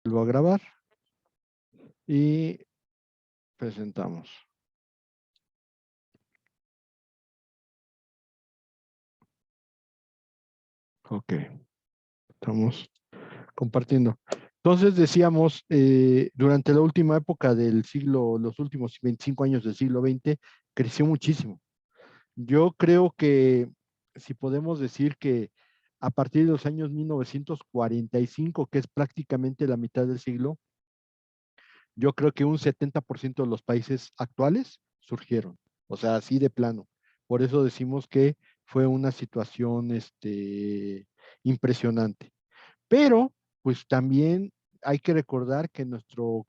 Vuelvo a grabar y presentamos. Ok, estamos compartiendo. Entonces decíamos, durante la última época del siglo, los últimos 25 años del siglo XX, creció muchísimo. Yo creo que si podemos decir que a partir de los años 1945, que es prácticamente la mitad del siglo, yo creo que un 70% de los países actuales surgieron, o sea, así de plano. Por eso decimos que fue una situación impresionante. Pero, pues también hay que recordar que nuestro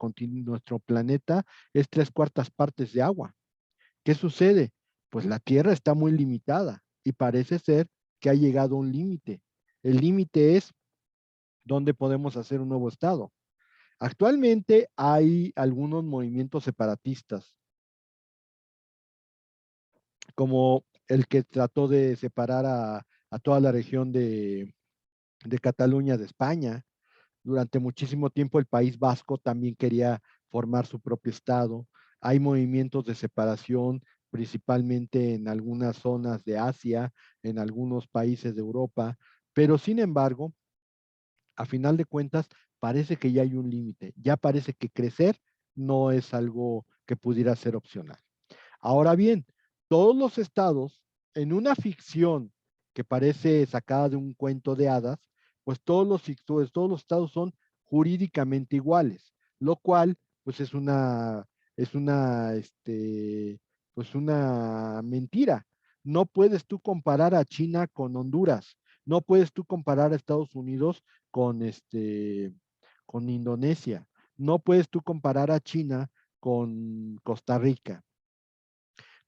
planeta es 3/4 partes de agua. ¿Qué sucede? Pues la Tierra está muy limitada y parece ser que ha llegado a un límite. El límite es dónde podemos hacer un nuevo estado. Actualmente hay algunos movimientos separatistas, como el que trató de separar a toda la región de Cataluña de España. Durante muchísimo tiempo el País Vasco también quería formar su propio estado. Hay movimientos de separación, principalmente en algunas zonas de Asia, en algunos países de Europa, pero sin embargo, a final de cuentas, parece que ya hay un límite, ya parece que crecer no es algo que pudiera ser opcional. Ahora bien, todos los estados, en una ficción que parece sacada de un cuento de hadas, pues todos los estados son jurídicamente iguales, lo cual pues pues una mentira. No puedes tú comparar a China con Honduras, no puedes tú comparar a Estados Unidos con con Indonesia, no puedes tú comparar a China con Costa Rica.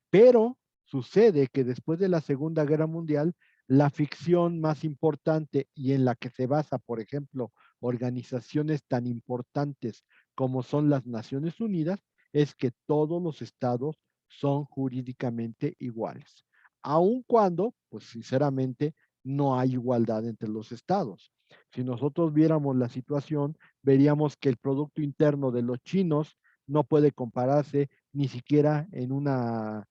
Pero sucede que después de la Segunda Guerra Mundial, la ficción más importante y en la que se basa, por ejemplo, organizaciones tan importantes como son las Naciones Unidas, es que todos los estados son jurídicamente iguales. Aun cuando, pues sinceramente, no hay igualdad entre los estados. Si nosotros viéramos la situación, veríamos que el Producto Interno de los chinos no puede compararse ni siquiera en una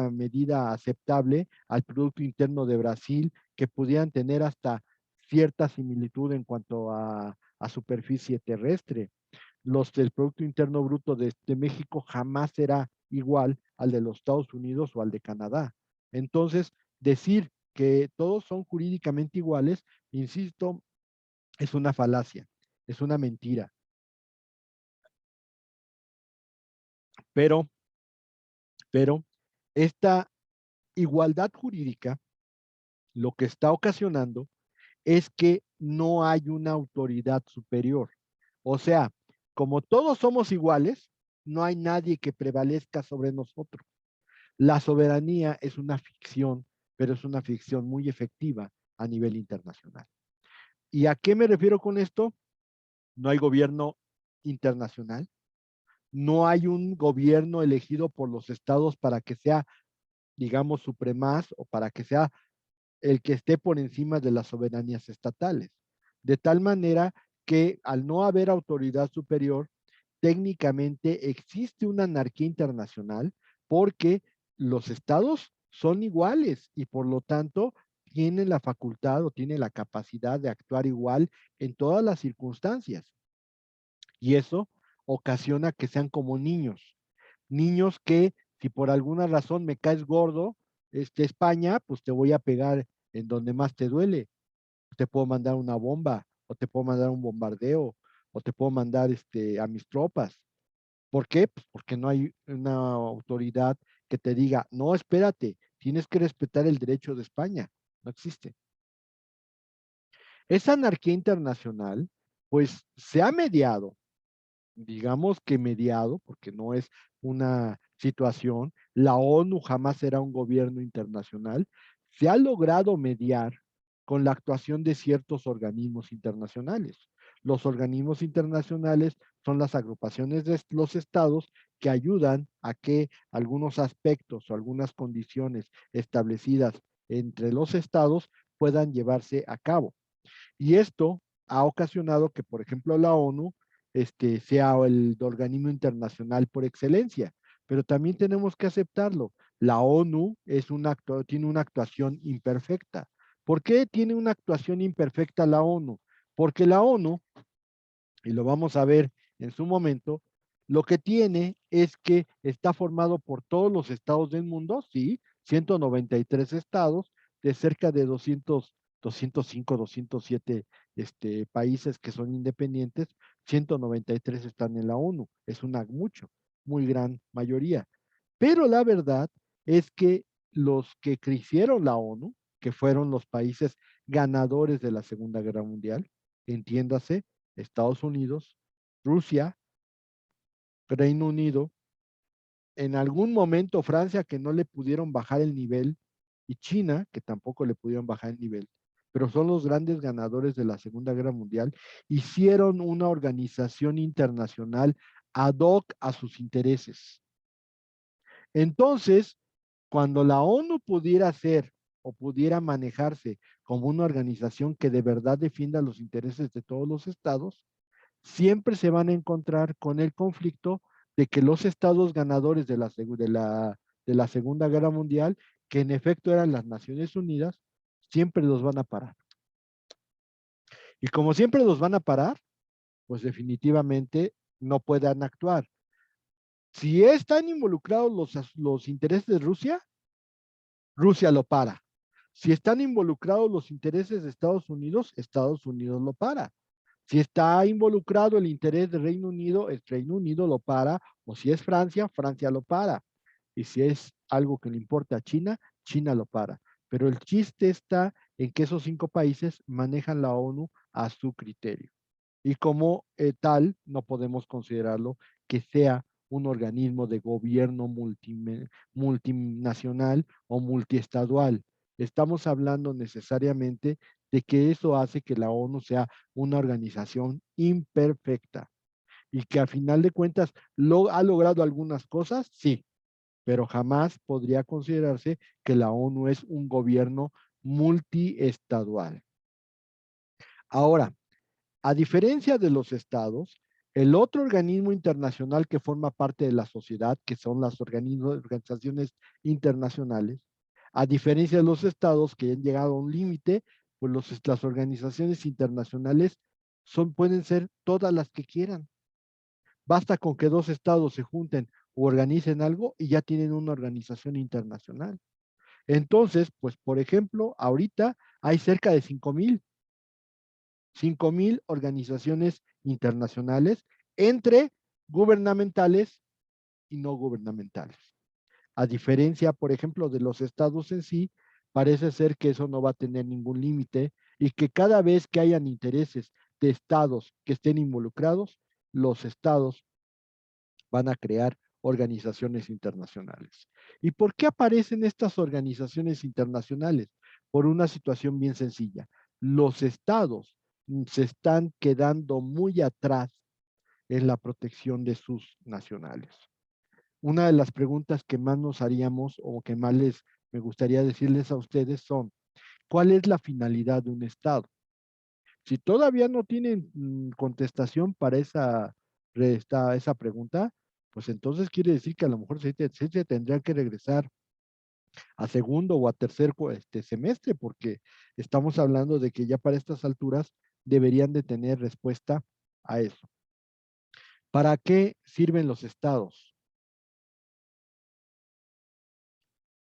medida aceptable al Producto Interno de Brasil, que pudieran tener hasta cierta similitud en cuanto a superficie terrestre. Los del Producto Interno Bruto de México jamás será igual al de los Estados Unidos o al de Canadá. Entonces, decir que todos son jurídicamente iguales, insisto, es una falacia, es una mentira. Pero, pero, esta igualdad jurídica lo que está ocasionando es que no hay una autoridad superior. O sea, como todos somos iguales, no hay nadie que prevalezca sobre nosotros. La soberanía es una ficción, pero es una ficción muy efectiva a nivel internacional. ¿Y a qué me refiero con esto? No hay gobierno internacional, no hay un gobierno elegido por los estados para que sea, digamos, supremaz o para que sea el que esté por encima de las soberanías estatales. De tal manera que al no haber autoridad superior, técnicamente existe una anarquía internacional porque los estados son iguales y por lo tanto tienen la facultad o tienen la capacidad de actuar igual en todas las circunstancias. Y eso ocasiona que sean como niños. Niños que si por alguna razón me caes gordo, España, pues te voy a pegar en donde más te duele. Te puedo mandar una bomba, o te puedo mandar un bombardeo, o te puedo mandar a mis tropas. ¿Por qué? Pues porque no hay una autoridad que te diga, no, espérate, tienes que respetar el derecho de España. No existe. Esa anarquía internacional, pues se ha mediado, digamos que mediado, porque no es una situación, la ONU jamás será un gobierno internacional, se ha logrado mediar con la actuación de ciertos organismos internacionales. Los organismos internacionales son las agrupaciones de los estados que ayudan a que algunos aspectos o algunas condiciones establecidas entre los estados puedan llevarse a cabo. Y esto ha ocasionado que, por ejemplo, la ONU sea el organismo internacional por excelencia, pero también tenemos que aceptarlo. La ONU tiene una actuación imperfecta. ¿Por qué tiene una actuación imperfecta la ONU? Porque la ONU, y lo vamos a ver en su momento, lo que tiene es que está formado por todos los estados del mundo, sí, 193 estados, de cerca de 205, 207 países que son independientes, 193 están en la ONU, es una muy gran mayoría. Pero la verdad es que los que hicieron la ONU, que fueron los países ganadores de la Segunda Guerra Mundial, entiéndase, Estados Unidos, Rusia, Reino Unido, en algún momento Francia, que no le pudieron bajar el nivel, y China, que tampoco le pudieron bajar el nivel, pero son los grandes ganadores de la Segunda Guerra Mundial, hicieron una organización internacional ad hoc a sus intereses. Entonces, cuando la ONU pudiera ser o pudiera manejarse como una organización que de verdad defienda los intereses de todos los estados, siempre se van a encontrar con el conflicto de que los estados ganadores de la Segunda Guerra Mundial, que en efecto eran las Naciones Unidas, siempre los van a parar. Y como siempre los van a parar, pues definitivamente no puedan actuar. Si están involucrados los intereses de Rusia, Rusia lo para. Si están involucrados los intereses de Estados Unidos lo para. Si está involucrado el interés del Reino Unido, el Reino Unido lo para, o si es Francia, Francia lo para. Y si es algo que le importa a China, China lo para. Pero el chiste está en que esos 5 países manejan la ONU a su criterio. Y como tal, no podemos considerarlo que sea un organismo de gobierno multinacional o multiestadual. Estamos hablando necesariamente de que eso hace que la ONU sea una organización imperfecta y que a final de cuentas ha logrado algunas cosas, sí, pero jamás podría considerarse que la ONU es un gobierno multiestadual. Ahora, a diferencia de los estados, el otro organismo internacional que forma parte de la sociedad, que son las organizaciones internacionales, a diferencia de los estados que han llegado a un límite, pues las organizaciones internacionales pueden ser todas las que quieran. Basta con que 2 estados se junten o organicen algo y ya tienen una organización internacional. Entonces, pues por ejemplo, ahorita hay cerca de 5,000 organizaciones internacionales entre gubernamentales y no gubernamentales. A diferencia, por ejemplo, de los estados en sí, parece ser que eso no va a tener ningún límite y que cada vez que hayan intereses de estados que estén involucrados, los estados van a crear organizaciones internacionales. ¿Y por qué aparecen estas organizaciones internacionales? Por una situación bien sencilla. Los estados se están quedando muy atrás en la protección de sus nacionales. Una de las preguntas que más nos haríamos o que más me gustaría decirles a ustedes son, ¿cuál es la finalidad de un estado? Si todavía no tienen contestación para esa pregunta, pues entonces quiere decir que a lo mejor se tendría que regresar a segundo o a tercer semestre, porque estamos hablando de que ya para estas alturas deberían de tener respuesta a eso. ¿Para qué sirven los estados?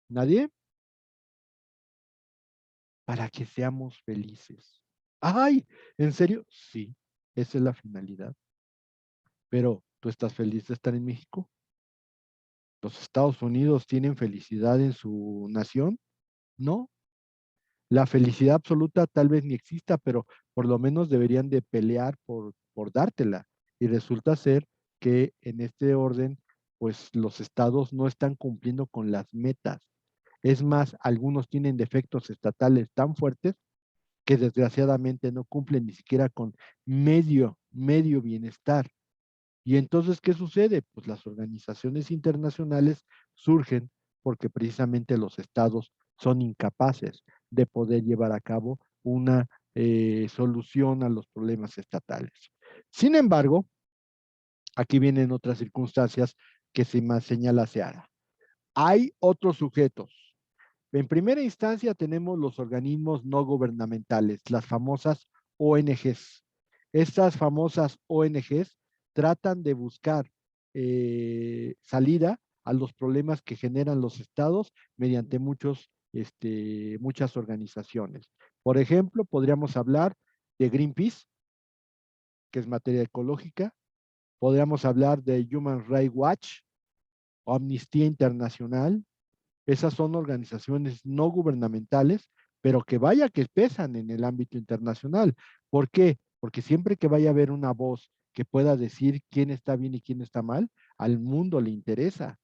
¿Nadie? Para que seamos felices. ¡Ay! ¿En serio? Sí, esa es la finalidad. Pero, ¿tú estás feliz de estar en México? ¿Los Estados Unidos tienen felicidad en su nación? No. La felicidad absoluta tal vez ni exista, pero por lo menos deberían de pelear por dártela. Y resulta ser que en este orden, pues los estados no están cumpliendo con las metas. Es más, algunos tienen defectos estatales tan fuertes que desgraciadamente no cumplen ni siquiera con medio bienestar. Y entonces, ¿qué sucede? Pues las organizaciones internacionales surgen porque precisamente los estados son incapaces de poder llevar a cabo una solución a los problemas estatales. Sin embargo, aquí vienen otras circunstancias que se me señala Seara. Hay otros sujetos. En primera instancia tenemos los organismos no gubernamentales, las famosas ONGs. Estas famosas ONGs tratan de buscar salida a los problemas que generan los estados mediante muchas organizaciones. Por ejemplo, podríamos hablar de Greenpeace, que es materia ecológica. Podríamos hablar de Human Rights Watch, Amnistía Internacional. Esas son organizaciones no gubernamentales, pero que vaya que pesan en el ámbito internacional. ¿Por qué? Porque siempre que vaya a haber una voz que pueda decir quién está bien y quién está mal, al mundo le interesa.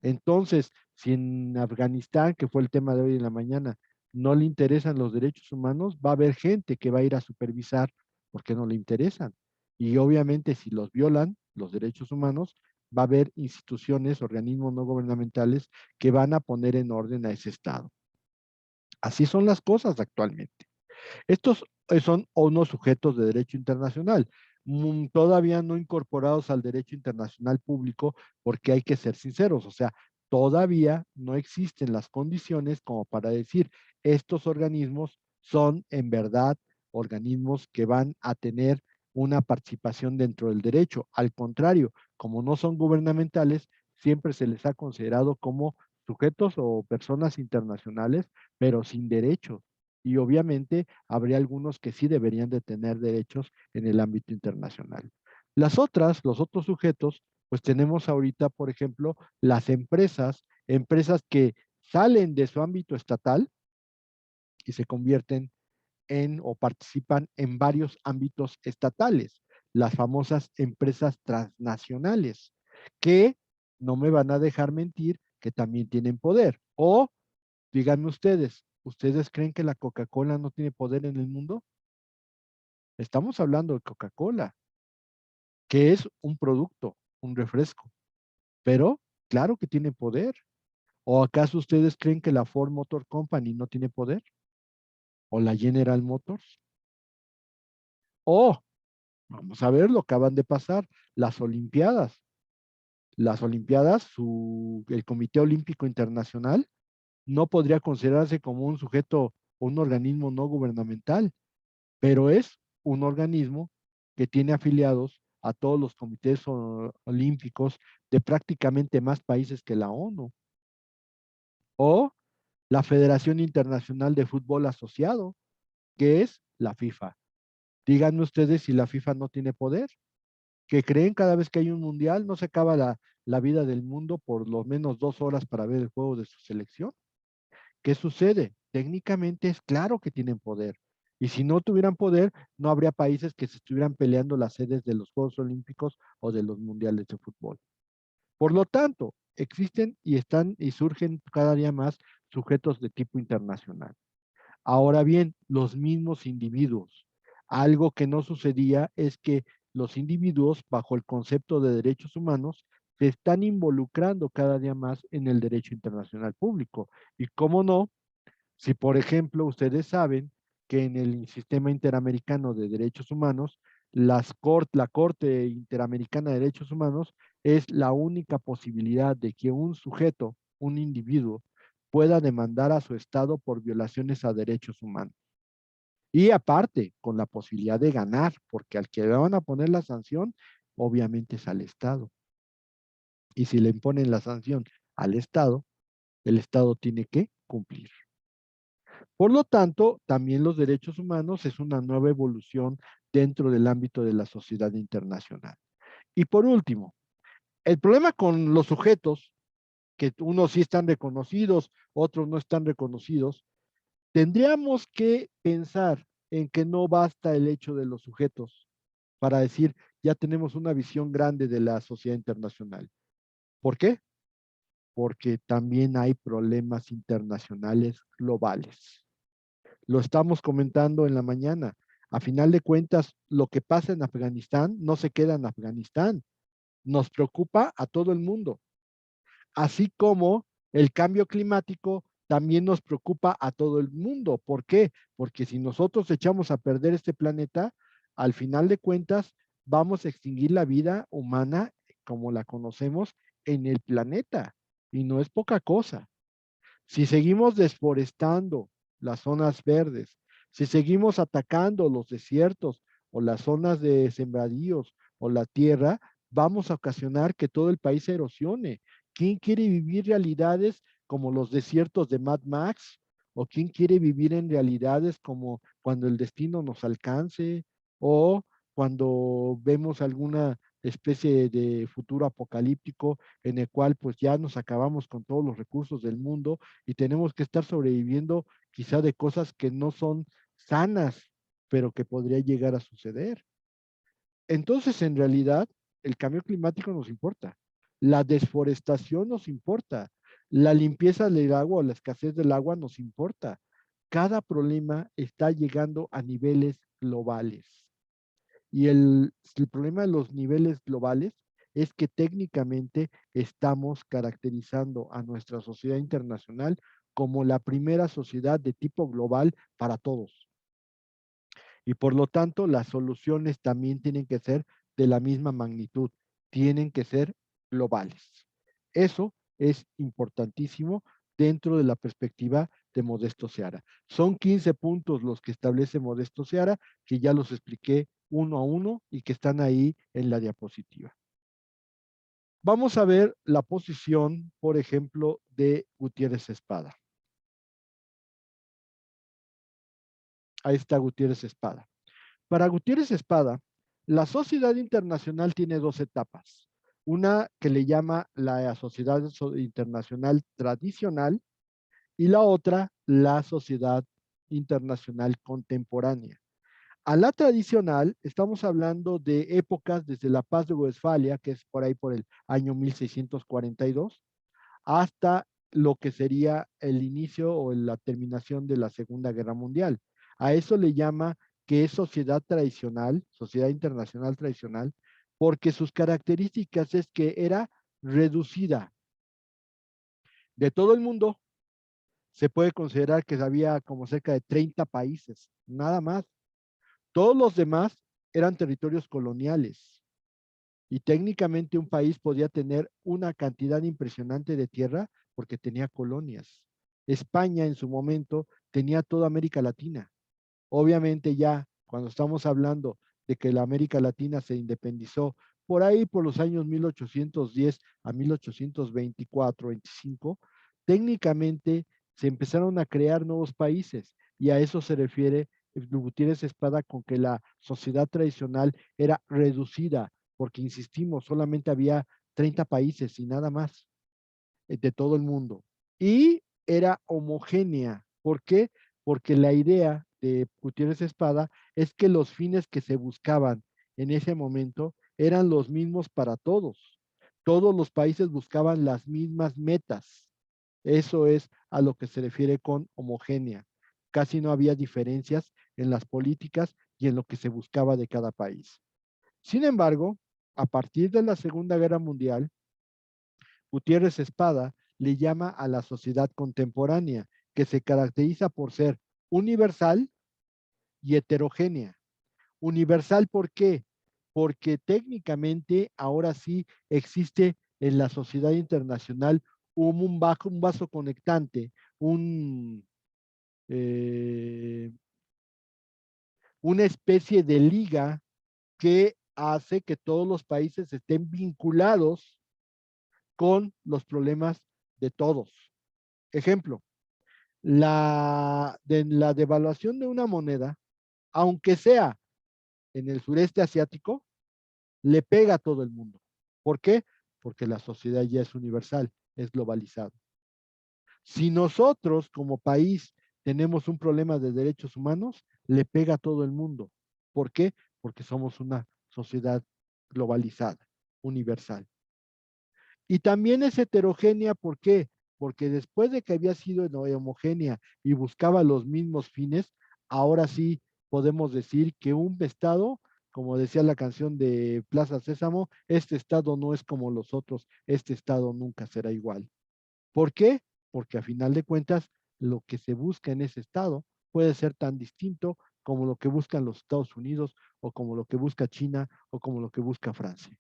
Entonces, si en Afganistán, que fue el tema de hoy en la mañana, no le interesan los derechos humanos, va a haber gente que va a ir a supervisar porque no le interesan. Y obviamente si los violan, los derechos humanos, va a haber instituciones, organismos no gubernamentales que van a poner en orden a ese Estado. Así son las cosas actualmente. Estos son unos sujetos de derecho internacional, todavía no incorporados al derecho internacional público, porque hay que ser sinceros, o sea, todavía no existen las condiciones como para decir, estos organismos son en verdad organismos que van a tener una participación dentro del derecho. Al contrario, como no son gubernamentales, siempre se les ha considerado como sujetos o personas internacionales, pero sin derechos. Y obviamente habría algunos que sí deberían de tener derechos en el ámbito internacional. Los otros sujetos, pues tenemos ahorita, por ejemplo, las empresas que salen de su ámbito estatal y se convierten en o participan en varios ámbitos estatales, las famosas empresas transnacionales, que no me van a dejar mentir que también tienen poder. O díganme ustedes, ¿ustedes creen que la Coca-Cola no tiene poder en el mundo? Estamos hablando de Coca-Cola, que es un producto, un refresco, pero claro que tiene poder. ¿O acaso ustedes creen que la Ford Motor Company no tiene poder? ¿O la General Motors? O, vamos a ver, lo acaban de pasar, las Olimpiadas. Las Olimpiadas, el Comité Olímpico Internacional no podría considerarse como un sujeto o un organismo no gubernamental, pero es un organismo que tiene afiliados a todos los comités olímpicos de prácticamente más países que la ONU. O la Federación Internacional de Fútbol Asociado, que es la FIFA. Díganme ustedes si la FIFA no tiene poder, que creen cada vez que hay un mundial no se acaba la vida del mundo por lo menos 2 horas para ver el juego de su selección. ¿Qué sucede? Técnicamente es claro que tienen poder. Y si no tuvieran poder, no habría países que se estuvieran peleando las sedes de los Juegos Olímpicos o de los Mundiales de Fútbol. Por lo tanto, existen y están y surgen cada día más sujetos de tipo internacional. Ahora bien, los mismos individuos. Algo que no sucedía es que los individuos, bajo el concepto de derechos humanos, se están involucrando cada día más en el derecho internacional público. Y cómo no, si, por ejemplo, ustedes saben que en el sistema interamericano de derechos humanos, la Corte Interamericana de Derechos Humanos es la única posibilidad de que un sujeto, un individuo, pueda demandar a su Estado por violaciones a derechos humanos. Y aparte, con la posibilidad de ganar, porque al que le van a poner la sanción, obviamente es al Estado. Y si le imponen la sanción al Estado, el Estado tiene que cumplir. Por lo tanto, también los derechos humanos es una nueva evolución dentro del ámbito de la sociedad internacional. Y por último, el problema con los sujetos, que unos sí están reconocidos, otros no están reconocidos, tendríamos que pensar en que no basta el hecho de los sujetos para decir, ya tenemos una visión grande de la sociedad internacional. ¿Por qué? Porque también hay problemas internacionales globales. Lo estamos comentando en la mañana. A final de cuentas, lo que pasa en Afganistán no se queda en Afganistán. Nos preocupa a todo el mundo. Así como el cambio climático también nos preocupa a todo el mundo. ¿Por qué? Porque si nosotros echamos a perder este planeta, al final de cuentas vamos a extinguir la vida humana como la conocemos en el planeta. Y no es poca cosa. Si seguimos desforestando las zonas verdes, si seguimos atacando los desiertos o las zonas de sembradíos o la tierra, vamos a ocasionar que todo el país se erosione. ¿Quién quiere vivir realidades como los desiertos de Mad Max? ¿O quién quiere vivir en realidades como cuando el destino nos alcance? ¿O cuando vemos alguna especie de futuro apocalíptico en el cual pues ya nos acabamos con todos los recursos del mundo y tenemos que estar sobreviviendo quizá de cosas que no son sanas, pero que podría llegar a suceder? Entonces, en realidad, el cambio climático nos importa, la desforestación nos importa, la limpieza del agua o la escasez del agua nos importa. Cada problema está llegando a niveles globales. Y el problema de los niveles globales es que técnicamente estamos caracterizando a nuestra sociedad internacional como la primera sociedad de tipo global para todos. Y por lo tanto, las soluciones también tienen que ser de la misma magnitud, tienen que ser globales. Eso es importantísimo dentro de la perspectiva de Modesto Seara. Son 15 puntos los que establece Modesto Seara, que ya los expliqué uno a uno y que están ahí en la diapositiva. Vamos a ver la posición, por ejemplo, de Gutiérrez Espada. Ahí está Gutiérrez Espada. Para Gutiérrez Espada, la sociedad internacional tiene dos etapas. Una que le llama la sociedad internacional tradicional y la otra, la sociedad internacional contemporánea. A la tradicional, estamos hablando de épocas desde la Paz de Westfalia, que es por ahí por el año 1642, hasta lo que sería el inicio o la terminación de la Segunda Guerra Mundial. A eso le llama que es sociedad tradicional, sociedad internacional tradicional, porque sus características es que era reducida. De todo el mundo, se puede considerar que había como cerca de 30 países, nada más. Todos los demás eran territorios coloniales y técnicamente un país podía tener una cantidad impresionante de tierra porque tenía colonias. España en su momento tenía toda América Latina. Obviamente ya cuando estamos hablando de que la América Latina se independizó por ahí por los años 1810 a 1824, 25, técnicamente se empezaron a crear nuevos países y a eso se refiere Gutiérrez Espada con que la sociedad tradicional era reducida, porque insistimos, solamente había 30 países y nada más de todo el mundo. Y era homogénea. ¿Por qué? Porque la idea de Gutiérrez Espada es que los fines que se buscaban en ese momento eran los mismos para todos. Todos los países buscaban las mismas metas. Eso es a lo que se refiere con homogénea. Casi no había diferencias en las políticas y en lo que se buscaba de cada país. Sin embargo, a partir de la Segunda Guerra Mundial, Gutiérrez Espada le llama a la sociedad contemporánea, que se caracteriza por ser universal y heterogénea. Universal, ¿por qué? Porque técnicamente ahora sí existe en la sociedad internacional un vaso conectante, eh, una especie de liga que hace que todos los países estén vinculados con los problemas de todos. Ejemplo, la devaluación de una moneda, aunque sea en el sureste asiático, le pega a todo el mundo. ¿Por qué? Porque la sociedad ya es universal, es globalizada. Si nosotros como país tenemos un problema de derechos humanos, le pega a todo el mundo. ¿Por qué? Porque somos una sociedad globalizada, universal. Y también es heterogénea, ¿por qué? Porque después de que había sido homogénea y buscaba los mismos fines, ahora sí podemos decir que un estado, como decía la canción de Plaza Sésamo, este estado no es como los otros, este estado nunca será igual. ¿Por qué? Porque a final de cuentas lo que se busca en ese estado puede ser tan distinto como lo que buscan los Estados Unidos o como lo que busca China o como lo que busca Francia.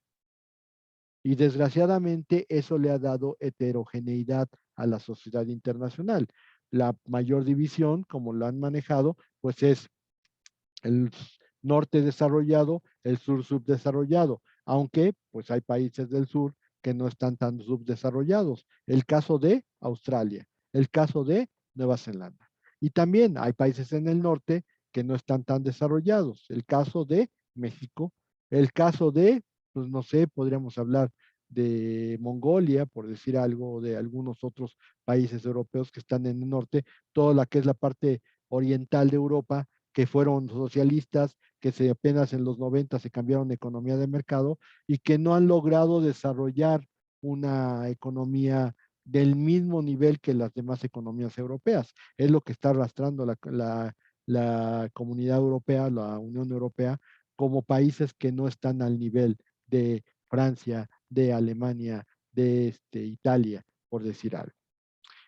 Y desgraciadamente eso le ha dado heterogeneidad a la sociedad internacional. La mayor división, como lo han manejado, pues es el norte desarrollado, el sur subdesarrollado, aunque pues hay países del sur que no están tan subdesarrollados. El caso de Australia, el caso de Nueva Zelanda. Y también hay países en el norte que no están tan desarrollados. El caso de México, el caso de, pues no sé, podríamos hablar de Mongolia, por decir algo, o de algunos otros países europeos que están en el norte, toda la que es la parte oriental de Europa, que fueron socialistas, que apenas en los 90 se cambiaron de economía de mercado y que no han logrado desarrollar una economía del mismo nivel que las demás economías europeas. Es lo que está arrastrando la comunidad europea, la Unión Europea, como países que no están al nivel de Francia, de Alemania, de Italia, por decir algo.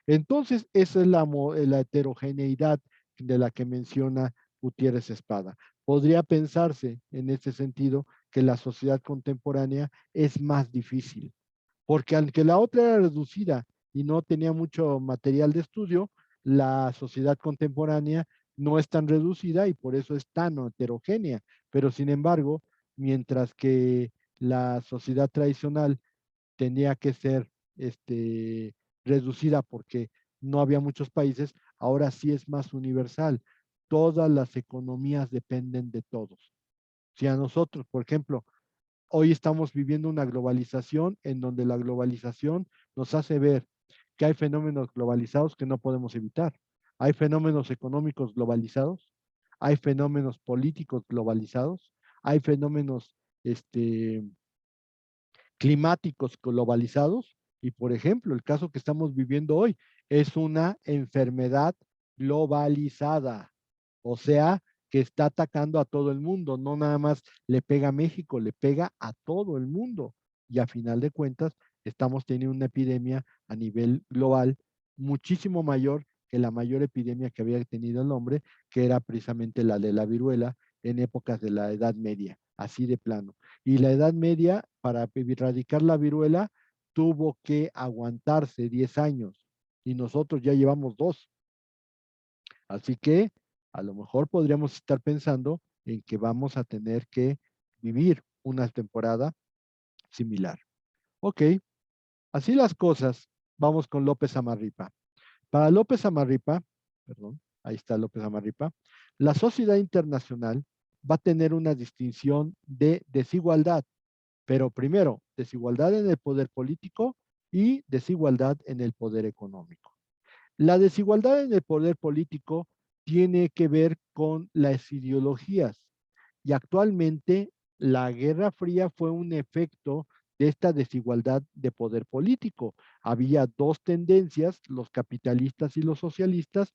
Entonces, esa es la heterogeneidad de la que menciona Gutiérrez Espada. Podría pensarse en este sentido que la sociedad contemporánea es más difícil, porque aunque la otra era reducida y no tenía mucho material de estudio, la sociedad contemporánea no es tan reducida y por eso es tan heterogénea. Pero sin embargo, mientras que la sociedad tradicional tenía que ser reducida porque no había muchos países, ahora sí es más universal. Todas las economías dependen de todos. Si a nosotros, por ejemplo, hoy estamos viviendo una globalización en donde la globalización nos hace ver que hay fenómenos globalizados que no podemos evitar. Hay fenómenos económicos globalizados, hay fenómenos políticos globalizados, hay fenómenos climáticos globalizados y, por ejemplo, el caso que estamos viviendo hoy es una enfermedad globalizada, o sea, que está atacando a todo el mundo, no nada más le pega a México, le pega a todo el mundo. Y a final de cuentas, estamos teniendo una epidemia a nivel global muchísimo mayor que la mayor epidemia que había tenido el hombre, que era precisamente la de la viruela en épocas de la Edad Media, así de plano. Y la Edad Media, para erradicar la viruela, tuvo que aguantarse 10 años y nosotros ya llevamos 2. Así que a lo mejor podríamos estar pensando en que vamos a tener que vivir una temporada similar. Ok, así las cosas, vamos con López Amarripa. Para López Amarripa, perdón, ahí está López Amarripa, la sociedad internacional va a tener una distinción de desigualdad. Pero primero, desigualdad en el poder político y desigualdad en el poder económico. La desigualdad en el poder político tiene que ver con las ideologías y actualmente la Guerra Fría fue un efecto de esta desigualdad de poder político. Había dos tendencias, los capitalistas y los socialistas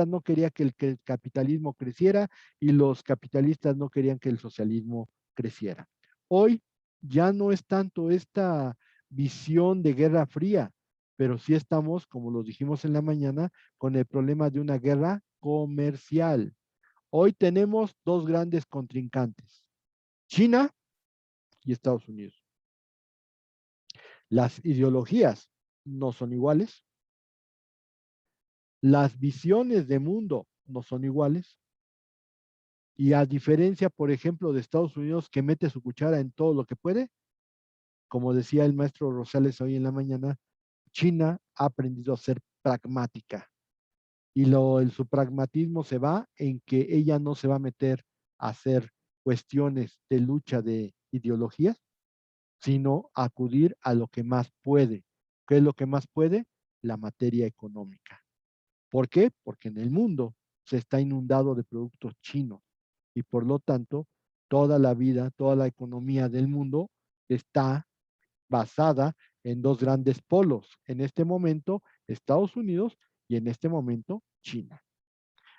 no querían que el capitalismo creciera y los capitalistas no querían que el socialismo creciera. Hoy ya no es tanto esta visión de Guerra Fría, pero sí estamos, como lo dijimos en la mañana, con el problema de una guerra comercial. Hoy tenemos dos grandes contrincantes, China y Estados Unidos. Las ideologías no son iguales, las visiones de mundo no son iguales, y a diferencia, por ejemplo, de Estados Unidos, que mete su cuchara en todo lo que puede, como decía el maestro Rosales hoy en la mañana, China ha aprendido a ser pragmática. Y su pragmatismo se va en que ella no se va a meter a hacer cuestiones de lucha de ideologías, sino acudir a lo que más puede. ¿Qué es lo que más puede? La materia económica. ¿Por qué? Porque en el mundo se está inundado de productos chinos y por lo tanto toda la vida, toda la economía del mundo está basada en dos grandes polos. En este momento, Estados Unidos y en este momento, China.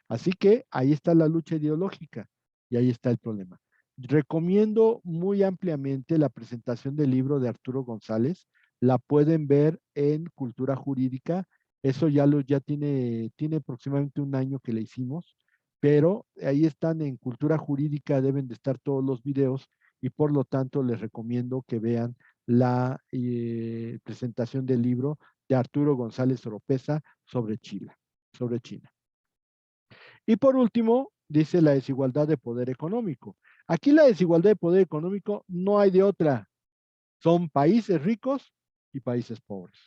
Así que ahí está la lucha ideológica y ahí está el problema. Recomiendo muy ampliamente la presentación del libro de Arturo González. La pueden ver en Cultura Jurídica Eso ya tiene aproximadamente un año que le hicimos, pero ahí están en Cultura Jurídica, deben de estar todos los videos y por lo tanto les recomiendo que vean la presentación del libro de Arturo González Oropeza sobre Chile, sobre China. Y por último, dice la desigualdad de poder económico. Aquí la desigualdad de poder económico no hay de otra. Son países ricos y países pobres.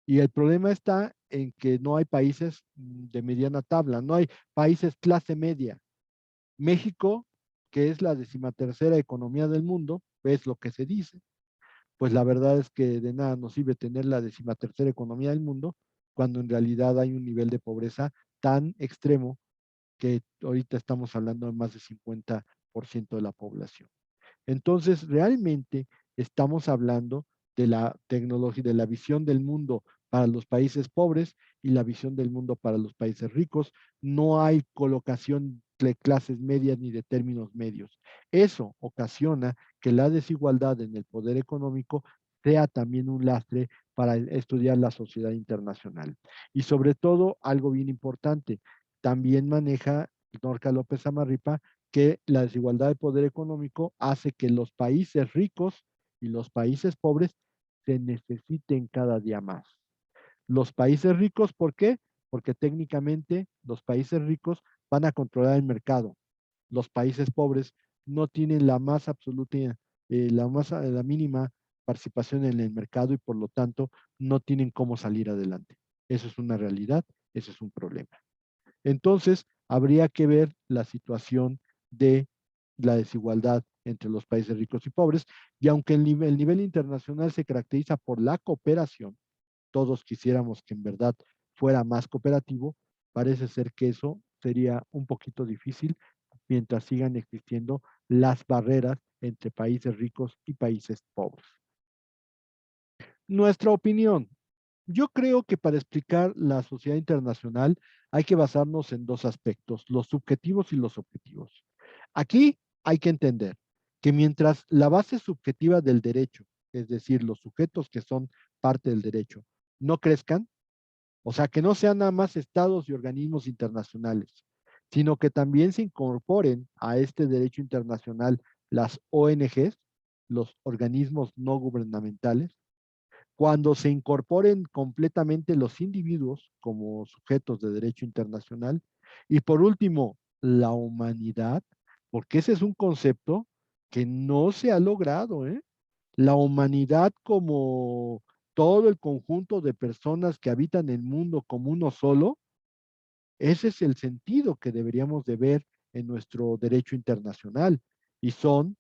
Y el problema está en que no hay países de mediana tabla, no hay países clase media. México, que es la 13ª economía del mundo, es lo que se dice. Pues la verdad es que de nada nos sirve tener la 13ª economía del mundo cuando en realidad hay un nivel de pobreza tan extremo que ahorita estamos hablando de más de 50% de la población. Entonces, realmente estamos hablando de la tecnología, de la visión del mundo para los países pobres y la visión del mundo para los países ricos. No hay colocación de clases medias ni de términos medios. Eso ocasiona que la desigualdad en el poder económico sea también un lastre para estudiar la sociedad internacional. Y sobre todo, algo bien importante, también maneja Norca López Amarripa que la desigualdad de poder económico hace que los países ricos y los países pobres se necesiten cada día más. Los países ricos, ¿por qué? Porque técnicamente los países ricos van a controlar el mercado. Los países pobres no tienen la más absoluta, la mínima participación en el mercado y por lo tanto no tienen cómo salir adelante. Eso es una realidad, eso es un problema. Entonces, habría que ver la situación de la desigualdad entre los países ricos y pobres, y aunque el nivel internacional se caracteriza por la cooperación, todos quisiéramos que en verdad fuera más cooperativo, parece ser que eso sería un poquito difícil mientras sigan existiendo las barreras entre países ricos y países pobres. Nuestra opinión. Yo creo que para explicar la sociedad internacional hay que basarnos en dos aspectos, los subjetivos y los objetivos. Aquí hay que entender que mientras la base subjetiva del derecho, es decir, los sujetos que son parte del derecho, no crezcan, o sea, que no sean nada más estados y organismos internacionales, sino que también se incorporen a este derecho internacional las ONGs, los organismos no gubernamentales, cuando se incorporen completamente los individuos como sujetos de derecho internacional y por último, la humanidad, porque ese es un concepto que no se ha logrado, ¿eh? La humanidad como todo el conjunto de personas que habitan el mundo como uno solo, ese es el sentido que deberíamos de ver en nuestro derecho internacional y son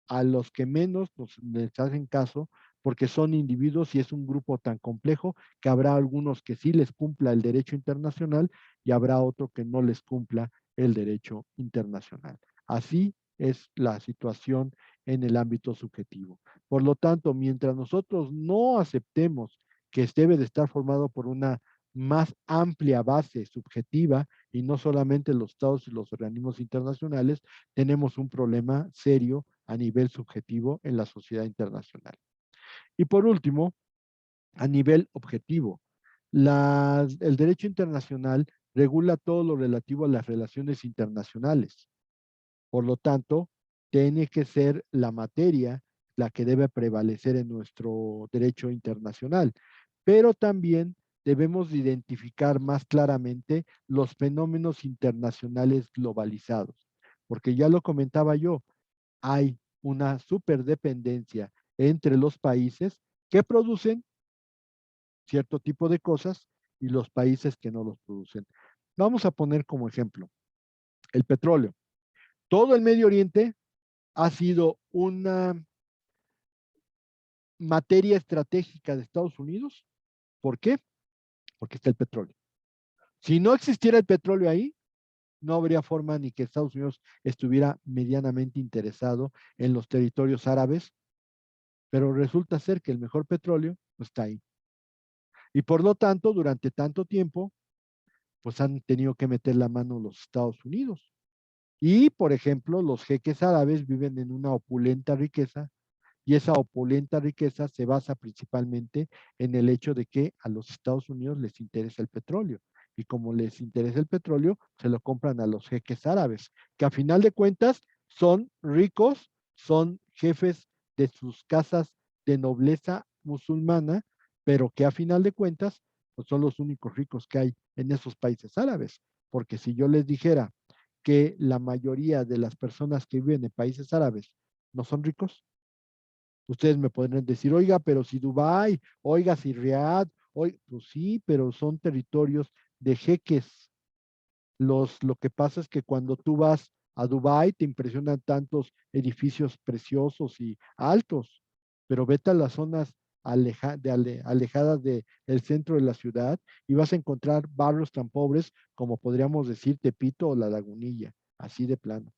a los que menos les hacen caso porque son individuos y es un grupo tan complejo que habrá algunos que sí les cumpla el derecho internacional y habrá otro que no les cumpla el derecho internacional. Así es la situación en el ámbito subjetivo. Por lo tanto, mientras nosotros no aceptemos que debe de estar formado por una más amplia base subjetiva y no solamente los estados y los organismos internacionales, tenemos un problema serio a nivel subjetivo en la sociedad internacional. Y por último, a nivel objetivo, el derecho internacional regula todo lo relativo a las relaciones internacionales. Por lo tanto, tiene que ser la materia la que debe prevalecer en nuestro derecho internacional. Pero también debemos identificar más claramente los fenómenos internacionales globalizados. Porque ya lo comentaba yo, hay una superdependencia entre los países que producen cierto tipo de cosas y los países que no los producen. Vamos a poner como ejemplo el petróleo. Todo el Medio Oriente ha sido una materia estratégica de Estados Unidos. ¿Por qué? Porque está el petróleo. Si no existiera el petróleo ahí, no habría forma ni que Estados Unidos estuviera medianamente interesado en los territorios árabes, pero resulta ser que el mejor petróleo pues, está ahí. Y por lo tanto, durante tanto tiempo, pues han tenido que meter la mano los Estados Unidos. Y, por ejemplo, los jeques árabes viven en una opulenta riqueza y esa opulenta riqueza se basa principalmente en el hecho de que a los Estados Unidos les interesa el petróleo. Y como les interesa el petróleo, se lo compran a los jeques árabes, que a final de cuentas son ricos, son jefes de sus casas de nobleza musulmana, pero que a final de cuentas pues son los únicos ricos que hay en esos países árabes. Porque si yo les dijera que la mayoría de las personas que viven en países árabes no son ricos, ustedes me podrían decir, oiga, pero si Dubái, oiga, si Riad, pues sí, pero son territorios de jeques. Lo que pasa es que cuando tú vas a Dubái te impresionan tantos edificios preciosos y altos, pero vete a las zonas alejadas del centro de la ciudad y vas a encontrar barrios tan pobres como podríamos decir Tepito o La Lagunilla, así de plano.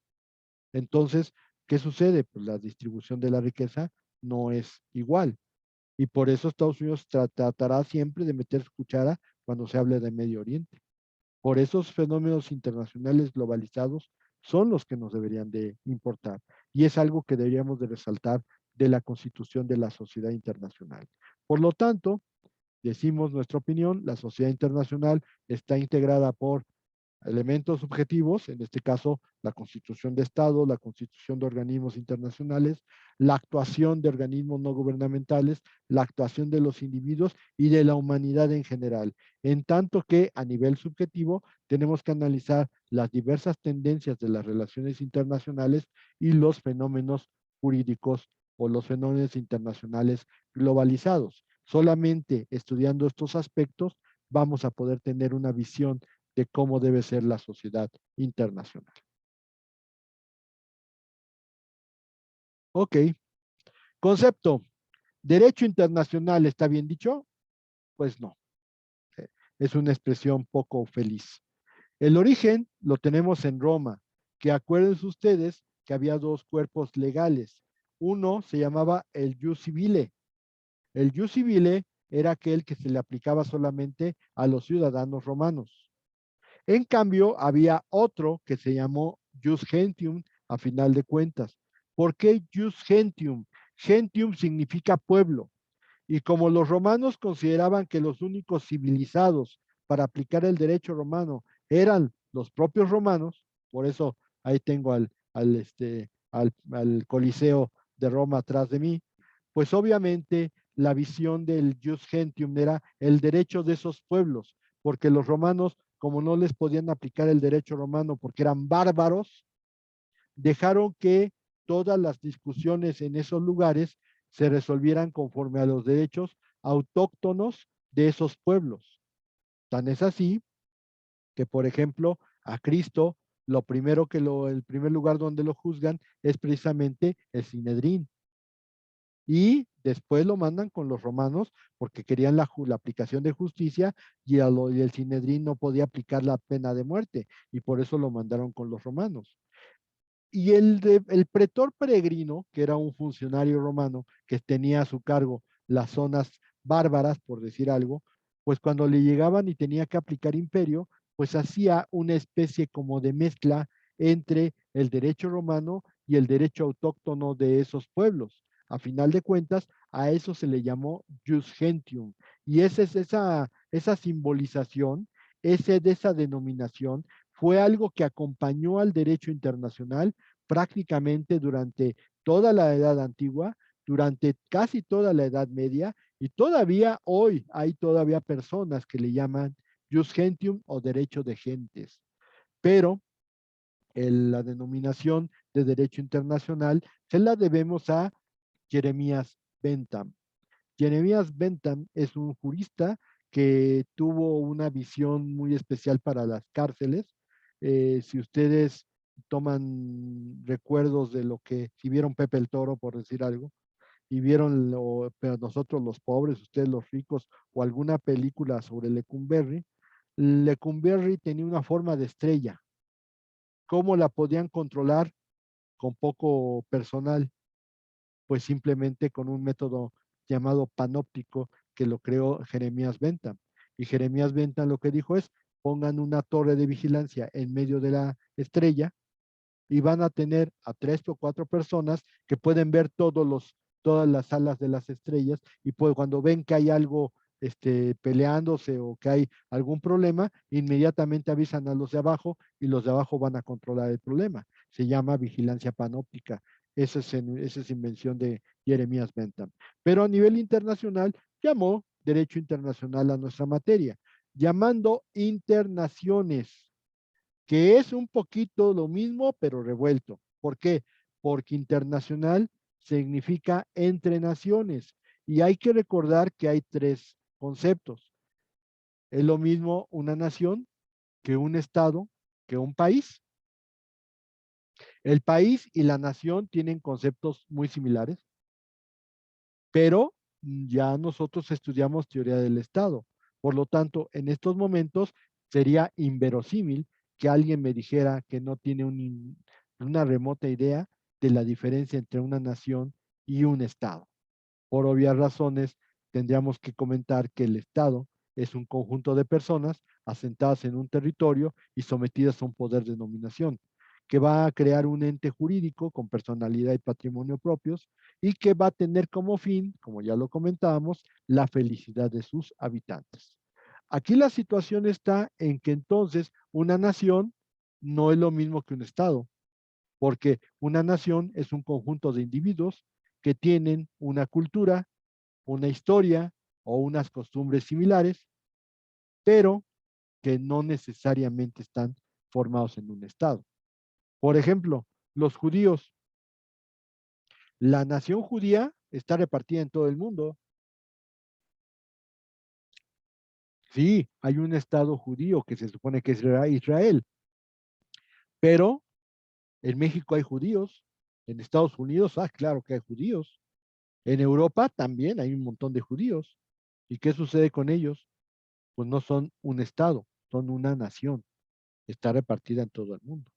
Entonces, ¿qué sucede? Pues la distribución de la riqueza no es igual. Y por eso Estados Unidos tratará siempre de meter su cuchara cuando se hable de Medio Oriente. Por esos fenómenos internacionales globalizados son los que nos deberían de importar. Y es algo que deberíamos de resaltar de la constitución de la sociedad internacional. Por lo tanto, decimos nuestra opinión, la sociedad internacional está integrada por elementos subjetivos, en este caso la constitución de Estado, la constitución de organismos internacionales, la actuación de organismos no gubernamentales, la actuación de los individuos y de la humanidad en general. En tanto que a nivel subjetivo tenemos que analizar las diversas tendencias de las relaciones internacionales y los fenómenos jurídicos o los fenómenos internacionales globalizados. Solamente estudiando estos aspectos vamos a poder tener una visión de cómo debe ser la sociedad internacional. Ok, concepto. ¿Derecho internacional está bien dicho? Pues no, es una expresión poco feliz. El origen lo tenemos en Roma, que acuérdense ustedes que había dos cuerpos legales. Uno se llamaba el jus civile. El jus civile era aquel que se le aplicaba solamente a los ciudadanos romanos. En cambio, había otro que se llamó Jus Gentium a final de cuentas. ¿Por qué Jus Gentium? Gentium significa pueblo. Y como los romanos consideraban que los únicos civilizados para aplicar el derecho romano eran los propios romanos, por eso ahí tengo al Coliseo de Roma atrás de mí, pues obviamente la visión del Jus Gentium era el derecho de esos pueblos, porque los romanos, como no les podían aplicar el derecho romano porque eran bárbaros, dejaron que todas las discusiones en esos lugares se resolvieran conforme a los derechos autóctonos de esos pueblos. Tan es así que, por ejemplo, a Cristo, el primer lugar donde lo juzgan es precisamente el Sinedrín. Y después lo mandan con los romanos porque querían la aplicación de justicia y el Sinedrín no podía aplicar la pena de muerte y por eso lo mandaron con los romanos. Y el pretor peregrino, que era un funcionario romano que tenía a su cargo las zonas bárbaras, por decir algo, pues cuando le llegaban y tenía que aplicar imperio, pues hacía una especie como de mezcla entre el derecho romano y el derecho autóctono de esos pueblos. A final de cuentas, a eso se le llamó jus gentium. Y esa simbolización, de esa denominación, fue algo que acompañó al derecho internacional prácticamente durante toda la Edad Antigua, durante casi toda la Edad Media, y todavía hoy hay todavía personas que le llaman jus gentium o derecho de gentes. Pero la denominación de derecho internacional se la debemos a Jeremías Bentham. Jeremías Bentham es un jurista que tuvo una visión muy especial para las cárceles. Si ustedes toman recuerdos de lo que, si vieron Pepe el Toro, por decir algo, y vieron, pero nosotros los pobres, ustedes los ricos, o alguna película sobre Lecumberri tenía una forma de estrella. ¿Cómo la podían controlar con poco personal? Pues simplemente con un método llamado panóptico que lo creó Jeremías Bentham. Y Jeremías Bentham lo que dijo es, pongan una torre de vigilancia en medio de la estrella y van a tener a 3 o 4 personas que pueden ver todas las alas de las estrellas y pues cuando ven que hay algo peleándose o que hay algún problema, inmediatamente avisan a los de abajo y los de abajo van a controlar el problema. Se llama vigilancia panóptica. Esa es invención de Jeremías Bentham. Pero a nivel internacional, llamó derecho internacional a nuestra materia, llamando internaciones, que es un poquito lo mismo, pero revuelto. ¿Por qué? Porque internacional significa entre naciones. Y hay que recordar que hay tres conceptos. Es lo mismo una nación que un estado, que un país. El país y la nación tienen conceptos muy similares, pero ya nosotros estudiamos teoría del Estado. Por lo tanto, en estos momentos sería inverosímil que alguien me dijera que no tiene una remota idea de la diferencia entre una nación y un Estado. Por obvias razones, tendríamos que comentar que el Estado es un conjunto de personas asentadas en un territorio y sometidas a un poder de dominación, que va a crear un ente jurídico con personalidad y patrimonio propios y que va a tener como fin, como ya lo comentábamos, la felicidad de sus habitantes. Aquí la situación está en que entonces una nación no es lo mismo que un Estado, porque una nación es un conjunto de individuos que tienen una cultura, una historia o unas costumbres similares, pero que no necesariamente están formados en un Estado. Por ejemplo, los judíos. La nación judía está repartida en todo el mundo. Sí, hay un Estado judío que se supone que es Israel, pero en México hay judíos, en Estados Unidos, claro que hay judíos, en Europa también hay un montón de judíos. ¿Y qué sucede con ellos? Pues no son un Estado, son una nación, está repartida en todo el mundo.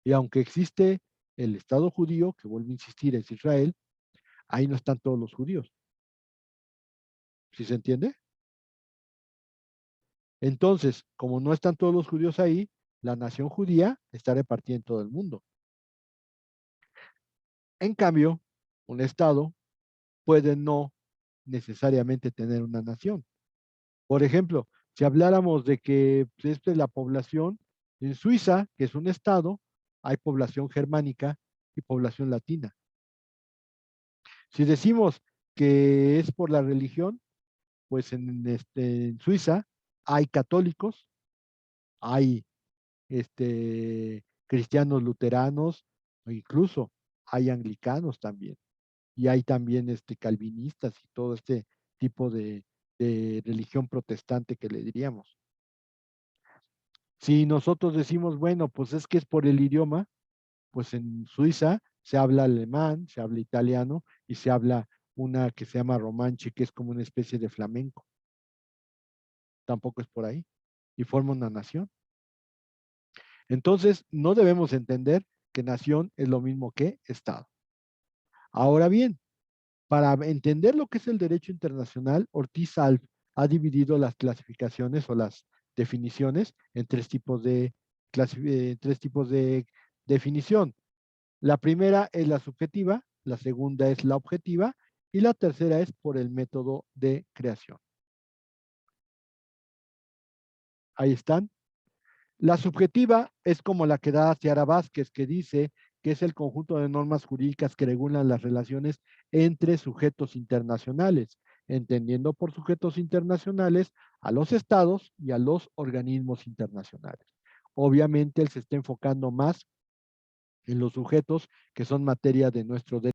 Y aunque existe el Estado judío, que vuelvo a insistir, es Israel, ahí no están todos los judíos. ¿Sí se entiende? Entonces, como no están todos los judíos ahí, la nación judía está repartida en todo el mundo. En cambio, un Estado puede no necesariamente tener una nación. Por ejemplo, si habláramos de que esta es la población en Suiza, que es un Estado, hay población germánica y población latina. Si decimos que es por la religión, pues en Suiza hay católicos, hay cristianos luteranos, o incluso hay anglicanos también, y hay también calvinistas y todo este tipo de religión protestante que le diríamos. Si nosotros decimos, bueno, pues es que es por el idioma, pues en Suiza se habla alemán, se habla italiano y se habla una que se llama romanche, que es como una especie de flamenco. Tampoco es por ahí. Y forma una nación. Entonces, no debemos entender que nación es lo mismo que Estado. Ahora bien, para entender lo que es el derecho internacional, Ortiz Alf ha dividido las clasificaciones o las definiciones en tres tipos de definición. La primera es la subjetiva, la segunda es la objetiva y la tercera es por el método de creación. Ahí están. La subjetiva es como la que da Ciara Vázquez, que dice que es el conjunto de normas jurídicas que regulan las relaciones entre sujetos internacionales, entendiendo por sujetos internacionales a los estados y a los organismos internacionales. Obviamente él se está enfocando más en los sujetos que son materia de nuestro derecho.